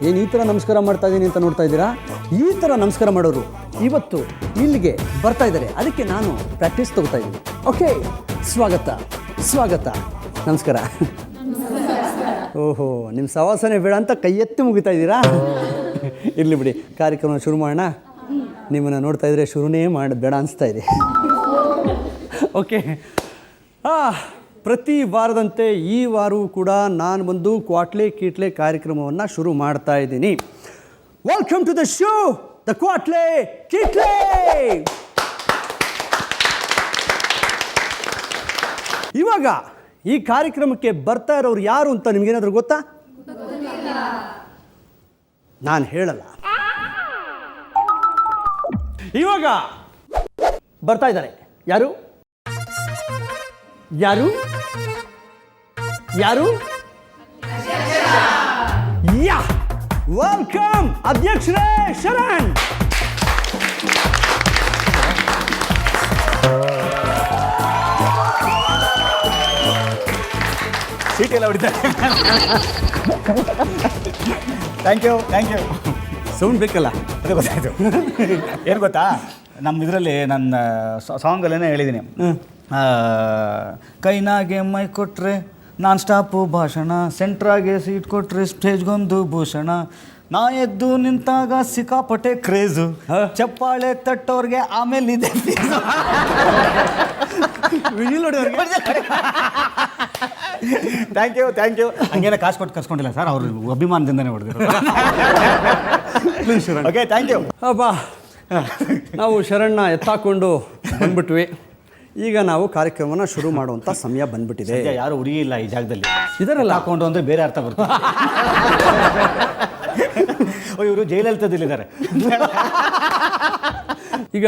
ಏನು ಈ ಥರ ನಮಸ್ಕಾರ ಮಾಡ್ತಾ ಇದ್ದೀನಿ ಅಂತ ನೋಡ್ತಾ ಇದ್ದೀರಾ? ಈ ಥರ ನಮಸ್ಕಾರ ಮಾಡೋರು ಇವತ್ತು ಇಲ್ಲಿಗೆ ಬರ್ತಾ ಇದ್ದಾರೆ. ಅದಕ್ಕೆ ನಾನು ಪ್ರಾಕ್ಟೀಸ್ ತಗೋತಾ ಇದ್ದೀನಿ. ಓಕೆ, ಸ್ವಾಗತ, ನಮಸ್ಕಾರ. ಓಹೋ, ನಿಮ್ಮ ಸವಾಸನೆ ಬೇಡ ಅಂತ ಕೈ ಎತ್ತಿ ಮುಗಿತಾ ಇದ್ದೀರಾ? ಇರಲಿ ಬಿಡಿ, ಕಾರ್ಯಕ್ರಮ ಶುರು ಮಾಡೋಣ. ನಿಮ್ಮನ್ನು ನೋಡ್ತಾ ಇದ್ರೆ ಶುರುನೇ ಮಾಡೋದು ಬೇಡ ಅನಿಸ್ತಾ ಇದೆ. ಓಕೆ, ಪ್ರತಿ ವಾರದಂತೆ ಈ ವಾರವೂ ಕೂಡ ನಾನು ಬಂದು ಕ್ವಾಟ್ಲೆ ಕೀಟ್ಲೆ ಕಾರ್ಯಕ್ರಮವನ್ನು ಶುರು ಮಾಡ್ತಾ ಇದ್ದೀನಿ. Welcome to the show, the Kwatle Keetle. ಇವಾಗ ಈ ಕಾರ್ಯಕ್ರಮಕ್ಕೆ ಬರ್ತಾ ಇರೋರು ಯಾರು ಅಂತ ನಿಮ್ಗೇನಾದರೂ ಗೊತ್ತಾ? ನಾನು ಹೇಳಲ್ಲ. ಇವಾಗ ಬರ್ತಾ ಇದ್ದಾರೆ. ಯಾರು ಯಾರು ಯಾರು ಯಾ ವೆಲ್ಕಮ್ ಅಧ್ಯಕ್ಷರೇ ಶರಣ್. ಸೀಟ್ ಎಲ್ಲ ಹೊಡಿತಾರೆ. Thank you. ಸೌಂಡ್ ಬೇಕಲ್ಲ? ಅದೇ ಗೊತ್ತಾಯಿತು. ಏನು ಗೊತ್ತಾ, ನಮ್ಮ ಇದರಲ್ಲಿ ನನ್ನ ಸಾಂಗಲ್ಲೇ ಹೇಳಿದ್ದೀನಿ, ಕೈನಾಗೆ ಮೈ ಕೊಟ್ಟರೆ ನಾನ್ ಸ್ಟಾಪು ಭಾಷಣ, ಸೆಂಟ್ರಾಗೆ ಸೀಟ್ ಕೊಟ್ಟರೆ ಸ್ಟೇಜ್ಗೊಂದು ಭೂಷಣ, ನಾ ಎದ್ದು ನಿಂತಾಗ ಸಿಕ್ಕಾಪಟ್ಟೆ ಕ್ರೇಜು, ಚಪ್ಪಾಳೆ ತಟ್ಟೋರ್ಗೆ ಆಮೇಲೆ ಇದೆ ಥ್ಯಾಂಕ್ ಯು. ಹಂಗೇನ ಕಾಸು ಕೊಟ್ಟು ಕರ್ಸ್ಕೊಂಡಿಲ್ಲ ಸರ್, ಅವರು ಅಭಿಮಾನದಿಂದನೇ ಹೊಡೆದಿರೋ. Okay, thank you. ಅಬ್ಬಾ, ನಾವು ಶರಣ್ನ ಎತ್ತಾಕೊಂಡು ಬಂದ್ಬಿಟ್ವಿ. ಈಗ ನಾವು ಕಾರ್ಯಕ್ರಮನ ಶುರು ಮಾಡುವಂಥ ಸಮಯ ಬಂದ್ಬಿಟ್ಟಿದೆ. ಯಾರು ಹುಡುಗಿ ಇಲ್ಲ ಈ ಜಾಗದಲ್ಲಿ. ಇದರಲ್ಲ ಹಾಕೊಂಡು ಅಂದರೆ ಬೇರೆ ಅರ್ಥ ಬರ್ತದೆ. ಇವರು ಜಯಲಲಿತದಲ್ಲಿದ್ದಾರೆ. ಈಗ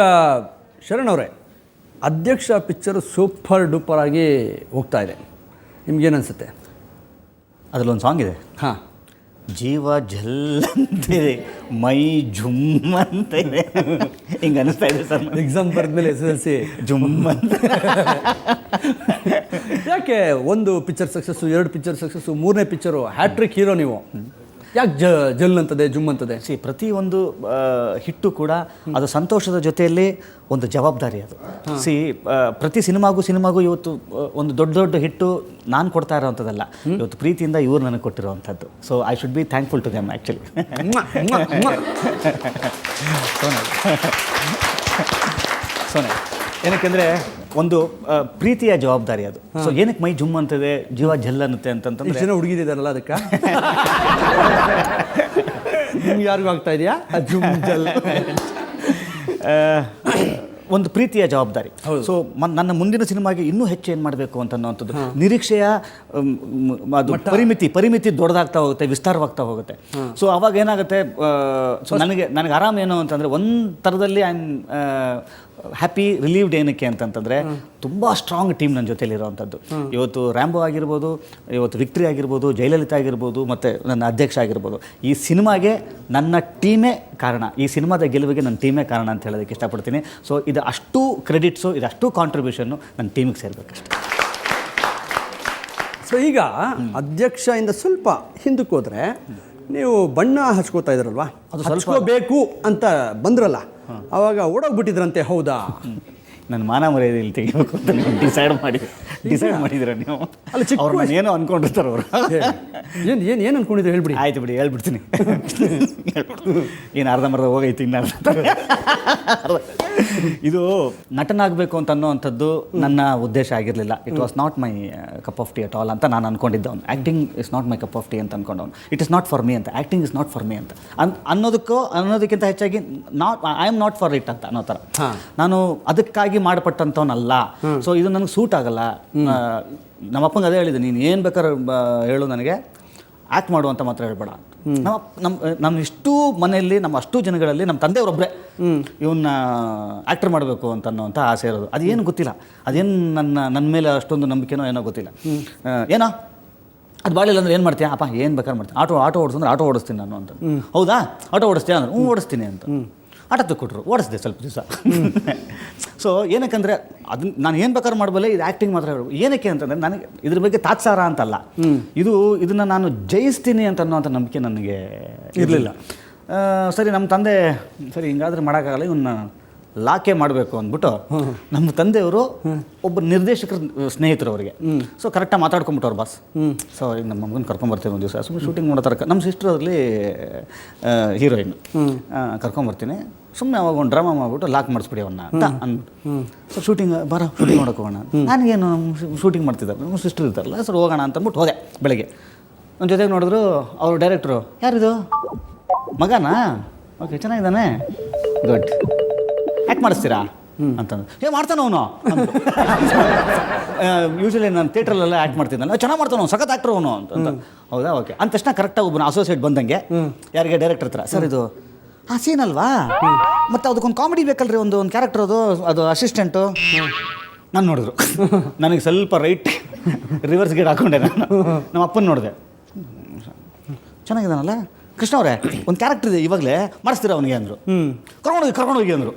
ಶರಣ್ ಅವರೇ, ಅಧ್ಯಕ್ಷ ಪಿಕ್ಚರು ಸೂಪರ್ ಡೂಪರ್ ಆಗಿ ಹೋಗ್ತಾ ಇದೆ. ನಿಮ್ಗೇನನ್ಸುತ್ತೆ? ಅದರಲ್ಲೊಂದು ಸಾಂಗ್ ಇದೆ, ಹಾಂ, ಜೀವ ಜಲ್ಲಂತಿದೆ ಮೈ ಜುಮ್ ಅಂತ ಇದೆ. ಹಿಂಗೆ ಅನಿಸ್ತಾ ಇದೆ ಸರ್. ಎಕ್ಸಾಮ್ ಬರೆದ್ಮೇಲೆ SSLC ಜುಮ್ ಅಂತ. ಯಾಕೆ ಒಂದು ಪಿಕ್ಚರ್ ಸಕ್ಸಸ್ಸು, 2 ಪಿಕ್ಚರ್ ಸಕ್ಸಸ್ಸು, 3ನೇ ಪಿಕ್ಚರು ಹ್ಯಾಟ್ರಿಕ್ ಹೀರೋ ನೀವು, ಯಾಕೆ ಜಲ್ ಅಂತದೆ, ಜುಮ್ ಅಂತದೆ? ಪ್ರತಿಯೊಂದು ಹಿಟ್ಟು ಕೂಡ ಅದು ಸಂತೋಷದ ಜೊತೆಯಲ್ಲಿ ಒಂದು ಜವಾಬ್ದಾರಿ. ಅದು ಪ್ರತಿ ಸಿನಿಮಾಗೂ ಇವತ್ತು ಒಂದು ದೊಡ್ಡ ಹಿಟ್ಟು ನಾನು ಕೊಡ್ತಾ ಇರೋವಂಥದ್ದಲ್ಲ, ಇವತ್ತು ಪ್ರೀತಿಯಿಂದ ಇವ್ರು ನನಗೆ ಕೊಟ್ಟಿರೋವಂಥದ್ದು. So I should be thankful to them actually. ಸೋನೆ, ಏನಕ್ಕೆಂದರೆ ಒಂದು ಪ್ರೀತಿಯ ಜವಾಬ್ದಾರಿ ಅದು. ಸೊ ಏನಕ್ಕೆ ಮೈ ಜುಮ್ ಅಂತದೆ, ಜೀವ ಜಲ್ ಅನ್ನುತ್ತೆ ಅಂತಂತಂದ್ರೆ, ಜನ ಹುಡುಗಿರಿದಾರಲ್ಲ ಅದಕ್ಕೆ. ನಿಮ್ಗೆ ಯಾರಿಗೂ ಆಗ್ತಾ ಇದೆಯಾ ಜುಮ್ ಜಲ್? ಒಂದು ಪ್ರೀತಿಯ ಜವಾಬ್ದಾರಿ. ಸೊ ನನ್ನ ಮುಂದಿನ ಸಿನಿಮಾಗೆ ಇನ್ನೂ ಹೆಚ್ಚು ಏನು ಮಾಡಬೇಕು ಅಂತ ಅನ್ನೋವಂಥದ್ದು ನಿರೀಕ್ಷೆಯ ಅದು ಪರಿಮಿತಿ ದೊಡ್ಡದಾಗ್ತಾ ಹೋಗುತ್ತೆ, ವಿಸ್ತಾರವಾಗ್ತಾ ಹೋಗುತ್ತೆ. ಸೊ ಅವಾಗ ಏನಾಗುತ್ತೆ, ಸೊ ನನಗೆ ಆರಾಮ ಏನು ಅಂತಂದರೆ, ಒಂದು ಥರದಲ್ಲಿ ಐ ಆಮ್ ಹ್ಯಾಪಿ ರಿಲೀವ್ಡ್. ಏನಕ್ಕೆ ಅಂತಂತಂದರೆ, ತುಂಬ ಸ್ಟ್ರಾಂಗ್ ಟೀಮ್ ನನ್ನ ಜೊತೆಲಿರೋವಂಥದ್ದು. ಇವತ್ತು ರ್ಯಾಂಬೋ ಆಗಿರ್ಬೋದು, ಇವತ್ತು ವಿಕ್ಟ್ರಿ ಆಗಿರ್ಬೋದು, ಜಯಲಲಿತಾ ಆಗಿರ್ಬೋದು, ಮತ್ತು ನನ್ನ ಅಧ್ಯಕ್ಷ ಆಗಿರ್ಬೋದು. ಈ ಸಿನಿಮಾಗೆ ನನ್ನ ಟೀಮೇ ಕಾರಣ, ಈ ಸಿನಿಮಾದ ಗೆಲುವಿಗೆ ನನ್ನ ಟೀಮೇ ಕಾರಣ ಅಂತ ಹೇಳೋದಕ್ಕೆ ಇಷ್ಟಪಡ್ತೀನಿ. ಸೊ ಇದು ಅಷ್ಟು ಕ್ರೆಡಿಟ್ಸು, ಇದಷ್ಟು ಕಾಂಟ್ರಿಬ್ಯೂಷನ್ನು ನನ್ನ ಟೀಮಿಗೆ ಸೇರಬೇಕಷ್ಟೆ. ಸೊ ಈಗ ಅಧ್ಯಕ್ಷದಿಂದ ಸ್ವಲ್ಪ ಹಿಂದಕ್ಕೆ ಹೋದರೆ ನೀವು ಬಣ್ಣ ಹಚ್ಕೋತಾ ಇದ್ರಲ್ವಾ, ಅದು ಸ್ವಲ್ಪ ಬೇಕು ಅಂತ ಬಂದ್ರಲ್ಲ, ಆವಾಗ ಓಡೋಗ್ಬಿಟ್ಟಿದ್ರಂತೆ, ಹೌದಾ? ನನ್ನ ಮಾನ ಮರ್ಯಾದೆ ಇಲ್ಲಿ ತೆಗಿಬೇಕು ಅಂತ ನೀವು ಡಿಸೈಡ್ ಮಾಡಿದ್ದೀರ ನೀವು? ಅಲ್ಲ, ಚಿಕ್ಕ ಏನೋ ಅಂದ್ಕೊಂಡಿರ್ತಾರೆ ಅವರು. ಏನು ಅಂದ್ಕೊಂಡಿದ್ರು ಹೇಳ್ಬಿಡಿ. ಆಯ್ತು ಬಿಡಿ, ಹೇಳ್ಬಿಡ್ತೀನಿ. ಏನು ಅರ್ಧಂಬರ್ಧ ಹೋಗೈತಿ, ಇದು ನಟನಾಗಬೇಕು ಅಂತ ಅನ್ನೋವಂಥದ್ದು ನನ್ನ ಉದ್ದೇಶ ಆಗಿರಲಿಲ್ಲ. It was not my cup of tea at all ಅಂತ ನಾನು ಅಂದ್ಕೊಂಡಿದ್ದವನು. Acting is not my cup of tea ಅಂತ ಅಂದ್ಕೊಂಡವನು. It is not for me ಅಂತ, acting is not for me ಅಂತ ಅನ್ನೋದಕ್ಕಿಂತ ಹೆಚ್ಚಾಗಿ I am not for it ಅಂತ ಅನ್ನೋ ಥರ ನಾನು ಅದಕ್ಕಾಗಿ ಮಾಡಪಟ್ಟಂಥವನಲ್ಲ. ಸೊ ಇದು ನನಗೆ ಸೂಟ್ ಆಗಲ್ಲ. ನಮ್ಮಪ್ಪಂಗೆ ಅದೇ ಹೇಳಿದೆ, ನೀನು ಏನು ಬೇಕಾದ್ರೆ ಹೇಳು, ನನಗೆ ಆ್ಯಕ್ಟ್ ಮಾಡುವಂತ ಮಾತ್ರ ಹೇಳ್ಬೇಡ. ನಮ್ಮ ಇಷ್ಟೂ ಮನೆಯಲ್ಲಿ, ನಮ್ಮ ಅಷ್ಟು ಜನಗಳಲ್ಲಿ ನಮ್ಮ ತಂದೆಯವರೊಬ್ಬರೇ ಇವನ್ನ ಆ್ಯಕ್ಟರ್ ಮಾಡಬೇಕು ಅಂತ ಅನ್ನೋಂಥ ಆಸೆ ಇರೋದು. ಅದೇನು ಗೊತ್ತಿಲ್ಲ, ಅದೇನು ನನ್ನ ಮೇಲೆ ಅಷ್ಟೊಂದು ನಂಬಿಕೆನೋ ಏನೋ ಗೊತ್ತಿಲ್ಲ. ಏನೋ ಅದು ಬಾಳಿಲ್ಲ ಅಂದ್ರೆ ಏನು ಮಾಡ್ತೀಯ? ಅಪ್ಪ ಏನು ಬೇಕಾದ್ರೆ ಮಾಡ್ತೀನಿ, ಆಟೋ ಓಡಿಸಂದ್ರೆ ಆಟೋ ಓಡಿಸ್ತೀನಿ ನಾನು ಅಂತ. ಹೌದಾ, ಆಟೋ ಓಡಿಸ್ತೀಯ ಅಂದ್ರೆ ಓಡಿಸ್ತೀನಿ ಅಂತ. ಆಟ ಕೊಟ್ಟರು, ಓಡಿಸಿದೆ ಸ್ವಲ್ಪ ದಿವಸ. ಸೊ ಏನಕ್ಕಂದರೆ ಅದನ್ನ ನಾನು ಏನು ಬೇಕಾದ್ರೂ ಮಾಡಬಲ್ಲೆ, ಇದು ಆ್ಯಕ್ಟಿಂಗ್ ಮಾತ್ರ ಹೇಳಬೇಕು. ಏನಕ್ಕೆ ಅಂತಂದರೆ ನನಗೆ ಇದ್ರ ಬಗ್ಗೆ ತಾತ್ಸಾರ ಅಂತಲ್ಲ, ಇದನ್ನು ನಾನು ಜಯಿಸ್ತೀನಿ ಅಂತ ಅನ್ನೋಂಥ ನಂಬಿಕೆ ನನಗೆ ಇರಲಿಲ್ಲ. ಸರಿ ನಮ್ಮ ತಂದೆ ಸರಿ ಹಿಂಗಾದ್ರೆ ಮಾಡೋಕ್ಕಾಗಲ್ಲ, ಇವನ್ನ ಲಾಕೆ ಮಾಡಬೇಕು ಅಂದ್ಬಿಟ್ಟು ನಮ್ಮ ತಂದೆಯವರು ಒಬ್ಬ ನಿರ್ದೇಶಕರ ಸ್ನೇಹಿತರು ಅವರಿಗೆ. ಸೊ ಕರೆಕ್ಟಾಗಿ ಮಾತಾಡ್ಕೊಂಬಿಟ್ಟವ್ರು ಬಾಸ್. ಸೊ ಈಗ ನಮ್ಮ ಮಗನ ಕರ್ಕೊಂಬರ್ತೀನಿ ಒಂದು ದಿವಸ, ಸುಮ್ಮನೆ ಶೂಟಿಂಗ್ ಮಾಡೋ ತರಕ ನಮ್ಮ ಸಿಸ್ಟರ್ ಅದರಲ್ಲಿ ಹೀರೋಯಿನ್ ಕರ್ಕೊಂಬರ್ತೀನಿ, ಸುಮ್ಮನೆ ಅವಾಗ ಒಂದು ಡ್ರಾಮಾ ಮಾಡಿಬಿಟ್ಟು ಲಾಕ್ ಮಾಡಿಸ್ಬಿಡಿ ಅವನ್ನ ಅಂತ ಅಂದ್ಬಿಟ್ಟು. ಸೊ ಶೂಟಿಂಗ್ ಮಾಡೋಕೆ ಹೋಗೋಣ, ನನಗೇನು ಶೂಟಿಂಗ್ ಮಾಡ್ತಿದ್ದಾರೆ, ನಮ್ಮ ಸಿಸ್ಟರ್ ಇರ್ತಾರಲ್ಲ, ಸರ್ ಹೋಗೋಣ ಅಂತ ಅಂದ್ಬಿಟ್ಟು ಹೋದೆ. ಬೆಳಗ್ಗೆ ನನ್ನ ಜೊತೆಗೆ ನೋಡಿದ್ರು ಅವರು ಡೈರೆಕ್ಟ್ರು, ಯಾರಿದು ಮಗನಾ, ಓಕೆ ಚೆನ್ನಾಗಿದ್ದಾನೆ, ಗುಡ್, ಆ್ಯಕ್ಟ್ ಮಾಡಿಸ್ತೀರಾ ಅಂತಂದು. ಮಾಡ್ತಾನೆ ಅವನು. ಯೂಶ್ವಲಿ ನಾನು ಥಿಯೇಟ್ರಲ್ಲೆಲ್ಲ ಆ್ಯಕ್ಟ್ ಮಾಡ್ತಿದ್ದಾನೆ, ಚೆನ್ನಾಗಿ ಮಾಡ್ತಾನೆ ಅವನು, ಸಖತ್ ಆ್ಯಕ್ಟ್ರು ಅವನು ಅಂತ. ಹೌದಾ, ಓಕೆ ಅಂದ ತಕ್ಷಣ ಕರೆಕ್ಟಾಗಿ ಒಬ್ಬನ ಅಸೋಸಿಯೇಟ್ ಬಂದಂಗೆ ಯಾರಿಗೆ ಡೈರೆಕ್ಟರ್ ಹತ್ರ, ಸರ್ ಇದು ಆ ಸೀನ್ ಅಲ್ವಾ, ಮತ್ತು ಅದಕ್ಕೊಂದು ಕಾಮಿಡಿ ಬೇಕಲ್ರಿ, ಒಂದು ಕ್ಯಾರೆಕ್ಟರ್ ಅದು ಅಸಿಸ್ಟೆಂಟು. ನಾನು ನೋಡಿದ್ರು, ನನಗೆ ಸ್ವಲ್ಪ ರೈಟ್ ರಿವರ್ಸ್ ಗೇಡ್ ಹಾಕ್ಕೊಂಡೆ. ನಮ್ಮ ಅಪ್ಪನ ನೋಡಿದೆ, ಚೆನ್ನಾಗಿದ್ದಾನಲ್ಲ ಕೃಷ್ಣ ಅವರೇ, ಒಂದು ಕ್ಯಾರೆಕ್ಟರ್ ಇದೆ ಇವಾಗಲೇ, ಮಾಡಿಸ್ತೀರ ಅವನಿಗೆ ಅಂದರು. ಕರ್ಕೊಂಡೋಗಿ ಅಂದರು.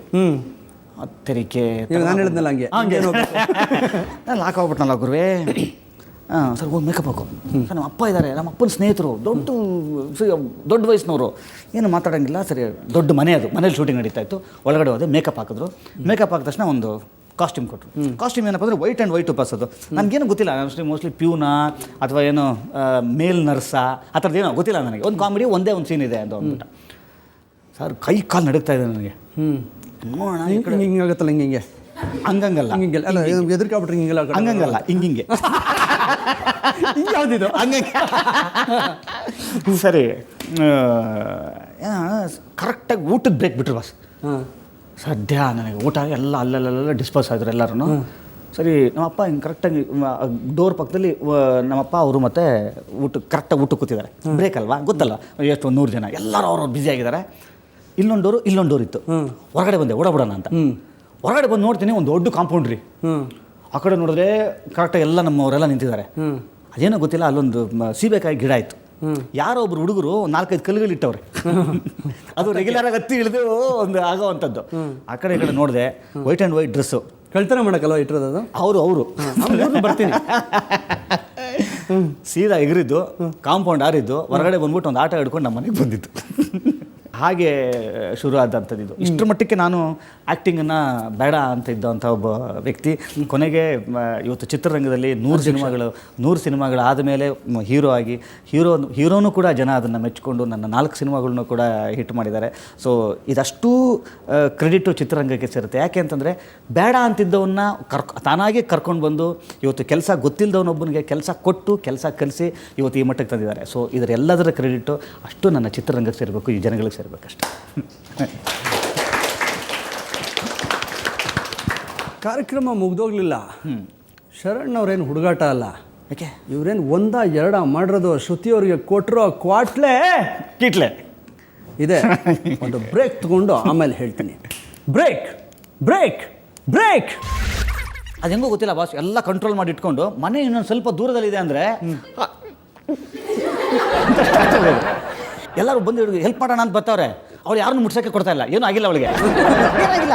ತೆರಿಕೆ ನಾನು ಹೇಳಿದ್ನಲ್ಲ ಹಂಗೆ ನಾನು ಲಾಕ್ ಆಗ್ಬಿಟ್ನಲ್ಲ ಗುರುವೇ. ಸರ್ ಹೋಗಿ ಮೇಕಪ್ ಹಾಕು, ಸರ್ ನಮ್ಮ ಅಪ್ಪ ಇದ್ದಾರೆ, ನಮ್ಮ ಅಪ್ಪನ ಸ್ನೇಹಿತರು, ದೊಡ್ಡ ವಯಸ್ಸಿನವರು, ಏನು ಮಾತಾಡೋಂಗಿಲ್ಲ. ಸರಿ, ದೊಡ್ಡ ಮನೆ ಅದು, ಮನೇಲಿ ಶೂಟಿಂಗ್ ನಡೀತಾ ಇತ್ತು. ಒಳಗಡೆ ಹೋದೆ, ಮೇಕಪ್ ಹಾಕಿದ್ರು. ಮೇಕಪ್ ಹಾಕಿದ ತಕ್ಷಣ ಒಂದು ಕಾಸ್ಟ್ಯೂಮ್ ಕೊಟ್ಟರು. ಕಾಸ್ಟ್ಯೂಮ್ ಏನಪ್ಪ ಅಂದರೆ ವೈಟ್ ಆ್ಯಂಡ್ ವೈಟ್ ಬಸ್. ಅದು ನನಗೇನು ಗೊತ್ತಿಲ್ಲ, ಮೋಸ್ಟ್ಲಿ ಪ್ಯೂನಾ ಅಥವಾ ಏನು ಮೇಲ್ ನರ್ಸಾ ಆ ಥರದ್ದು ಏನೋ ಗೊತ್ತಿಲ್ಲ ನನಗೆ. ಒಂದು ಕಾಮಿಡಿ ಒಂದೇ ಒಂದು ಸೀನ್ ಇದೆ ಅಂತ ಅಂದ್ಬಿಟ್ಟು, ಸರ್ ಕೈ ಕಾಲು ನಡುಗ್ತಾ ಇದೆ ನನಗೆ. ನೋಡೋಣ ಹಿಂಗಾಗತ್ತಲ್ಲ, ಹಿಂಗೆ ಹಂಗಂಗಲ್ಲ, ಹಿಂಗೆಲ್ಲ ಅಲ್ಲ, ಎದುರ್ಕಾಬಿಟ್ರೆ ಹಿಂಗೆಲ್ಲ ಹಂಗಂಗಲ್ಲ, ಹಿಂಗೆ ಯಾವುದಿದು ಹಂಗಂಗೆ. ಸರಿ, ಕರೆಕ್ಟಾಗಿ ಊಟದ ಬ್ರೇಕ್ ಬಿಟ್ರು ಬಾಸ್. ಸದ್ಯ ನನಗೆ ಊಟ ಎಲ್ಲ ಅಲ್ಲೆಲ್ಲ ಡಿಸ್ಪೋಸ್ ಆದರು ಎಲ್ಲರೂ. ಸರಿ, ನಮ್ಮಪ್ಪ ಹಿಂಗೆ ಕರೆಕ್ಟಾಗಿ ಡೋರ್ ಪಕ್ಕದಲ್ಲಿ ನಮ್ಮಪ್ಪ ಅವರು ಮತ್ತು ಕರೆಕ್ಟಾಗಿ ಊಟಕ್ಕೆ ಕೂತಿದ್ದಾರೆ. ಬ್ರೇಕ್ ಅಲ್ವಾ, ಗೊತ್ತಲ್ಲ, ಎಷ್ಟು 100 ಜನ ಎಲ್ಲರೂ ಅವ್ರವ್ರು ಬ್ಯುಸಿ ಆಗಿದ್ದಾರೆ. ಇಲ್ಲೊಂದು ಡೋರ್ ಇತ್ತು. ಹೊರಗಡೆ ಬಂದೆ ಓಡಾಬಿಡೋಣ ಅಂತ. ಹೊರಗಡೆ ಬಂದು ನೋಡ್ತೀನಿ, ಒಂದು ದೊಡ್ಡ ಕಾಂಪೌಂಡ್ರಿ. ಆ ಕಡೆ ನೋಡಿದ್ರೆ ಕರೆಕ್ಟಾಗಿ ಎಲ್ಲ ನಮ್ಮವರೆಲ್ಲ ನಿಂತಿದ್ದಾರೆ. ಅದೇನೋ ಗೊತ್ತಿಲ್ಲ, ಅಲ್ಲೊಂದು ಸೀಬೆಕಾಯಿ ಗಿಡ ಇತ್ತು. ಯಾರೋ ಒಬ್ರು ಹುಡುಗರು 4-5 ಕಲ್ಲುಗಳು ಇಟ್ಟವ್ರೆ. ಅದು ರೆಗ್ಯುಲರಾಗಿ ಹತ್ತಿ ಇಳಿದು ಒಂದು ಆಗೋವಂಥದ್ದು. ಆ ಕಡೆ ಈ ಕಡೆ ನೋಡಿದೆ, ವೈಟ್ ಆ್ಯಂಡ್ ವೈಟ್ ಡ್ರೆಸ್ಸು. ಕಳ್ತನ ಮಾಡೋಕ್ಕಲ್ವ ಇಟ್ಟಿರೋದು ಅದು? ಅವರು ಬರ್ತೀನಿ. ಸೀದಾ ಎಗರಿದ್ದು, ಕಾಂಪೌಂಡ್ ಆರಿದ್ದು, ಹೊರಗಡೆ ಬಂದ್ಬಿಟ್ಟು ಒಂದು ಆಟ ಹಿಡ್ಕೊಂಡು ನಮ್ಮ ಮನೆಗೆ ಬಂದಿತ್ತು. ಹಾಗೆ ಶುರು ಆದಂಥದ್ದು ಇದು. ಇಷ್ಟರ ಮಟ್ಟಕ್ಕೆ ನಾನು ಆ್ಯಕ್ಟಿಂಗನ್ನು ಬೇಡ ಅಂತ ಇದ್ದಂಥ ಒಬ್ಬ ವ್ಯಕ್ತಿ. ಕೊನೆಗೆ ಇವತ್ತು ಚಿತ್ರರಂಗದಲ್ಲಿ 100 ಸಿನಿಮಾಗಳು ಆದಮೇಲೆ ಹೀರೋ ಆಗಿ ಹೀರೋನು ಕೂಡ ಜನ ಅದನ್ನು ಮೆಚ್ಚಿಕೊಂಡು ನನ್ನ 4 ಸಿನಿಮಾಗಳನ್ನೂ ಕೂಡ ಹಿಟ್ ಮಾಡಿದ್ದಾರೆ. ಸೊ ಇದಷ್ಟು ಕ್ರೆಡಿಟು ಚಿತ್ರರಂಗಕ್ಕೆ ಸೇರುತ್ತೆ. ಯಾಕೆ ಅಂತಂದರೆ ಬೇಡ ಅಂತಿದ್ದವನ್ನ ತಾನಾಗೆ ಕರ್ಕೊಂಡು ಬಂದು ಇವತ್ತು ಕೆಲಸ ಗೊತ್ತಿಲ್ಲದವನೊಬ್ಬನಿಗೆ ಕೆಲಸ ಕೊಟ್ಟು ಕೆಲಸ ಕಲಿಸಿ ಇವತ್ತು ಈ ಮಟ್ಟಕ್ಕೆ ತಂದಿದ್ದಾರೆ. ಸೊ ಇದರೆಲ್ಲದರ ಕ್ರೆಡಿಟು ಅಷ್ಟು ನನ್ನ ಚಿತ್ರರಂಗಕ್ಕೆ ಸೇರಬೇಕು, ಈ ಜನಗಳಿಗೆ ಸೇರಬೇಕಷ್ಟೆ. ಕಾರ್ಯಕ್ರಮ ಮುಗ್ದೋಗ್ಲಿಲ್ಲ. ಶರಣ್ ಅವ್ರೇನು ಹುಡುಗಾಟ ಅಲ್ಲ. ಯಾಕೆ ಇವ್ರೇನು 1-2 ಮಾಡಿರೋದು, ಶ್ರುತಿಯವ್ರಿಗೆ ಕೊಟ್ಟಿರೋ ಕಿಟ್ಲೆ ಇದೆ. ಒಂದು ಬ್ರೇಕ್ ತಗೊಂಡು ಆಮೇಲೆ ಹೇಳ್ತೀನಿ. Break break break. ಅದು ಹೆಂಗೋ ಗೊತ್ತಿಲ್ಲ ಬಾಸ್, ಎಲ್ಲ ಕಂಟ್ರೋಲ್ ಮಾಡಿ ಇಟ್ಕೊಂಡು ಮನೆ ಇನ್ನೊಂದು ಸ್ವಲ್ಪ ದೂರದಲ್ಲಿದೆ ಅಂದರೆ ಎಲ್ಲರೂ ಬಂದು ಹೆಲ್ಪ್ ಮಾಡೋಣ ಅಂತ ಬರ್ತಾವ್ರೆ. ಅವ್ರು ಯಾರನ್ನು ಮುಟ್ಸೋಕ್ಕೆ ಕೊಡ್ತಾ ಇಲ್ಲ, ಏನೂ ಆಗಿಲ್ಲ ಅವಳಿಗೆ, ಏನಾಗಿಲ್ಲ